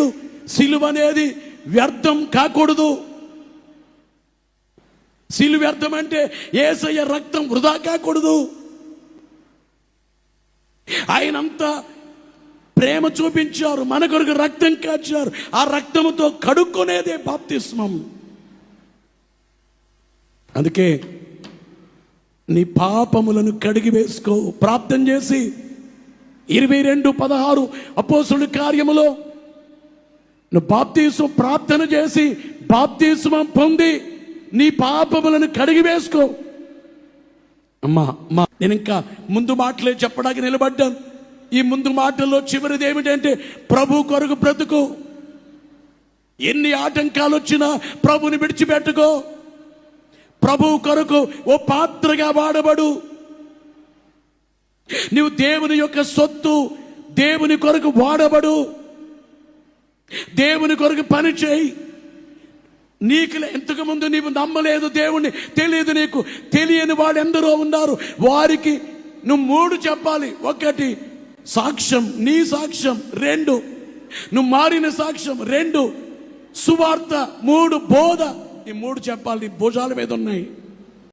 చెప్పినట్లు సిలువ అనేది వ్యర్థం కాకూడదు. సిలువ వ్యర్థం అంటే యేసయ్య రక్తం వృధా కాకూడదు. ఆయనంతా ప్రేమ చూపించారు, మన కొరకు రక్తం కాచారు. ఆ రక్తముతో కడుక్కునేదే బాప్తిస్మం. అందుకే నీ పాపములను కడిగి వేసుకో. ప్రార్థన చేసి 22:16 అపోస్తలుల కార్యములో నువ్వు బాప్తిస్మం ప్రార్థన చేసి బాప్తిస్మం పొంది నీ పాపములను కడిగి వేసుకో. అమ్మా నేను ఇంకా ముందు మాటలే చెప్పడానికి నిలబడ్డాను. ఈ ముందు మాటల్లో చివరిది ఏమిటంటే ప్రభు కొరకు బ్రతుకు. ఎన్ని ఆటంకాలు వచ్చినా ప్రభుని విడిచిపెట్టుకో. ప్రభు కొరకు ఓ పాత్రగా వాడబడు. నీవు దేవుని యొక్క సొత్తు, దేవుని కొరకు వాడబడు, దేవుని కొరకు పని చేయి. నీకు ఇంతకు ముందు నీవు నమ్మలేదు దేవుణ్ణి, తెలియదు, నీకు తెలియని వాడు ఎందరో ఉన్నారు. వారికి నువ్వు 3 చెప్పాలి. 1 సాక్ష్యం, నీ సాక్ష్యం. 2 నువ్వు మారిన సాక్ష్యం. 2 సువార్త. 3 బోధ. ఈ 3 చెప్పాలి. నీ భుజాల మీద ఉన్నాయి.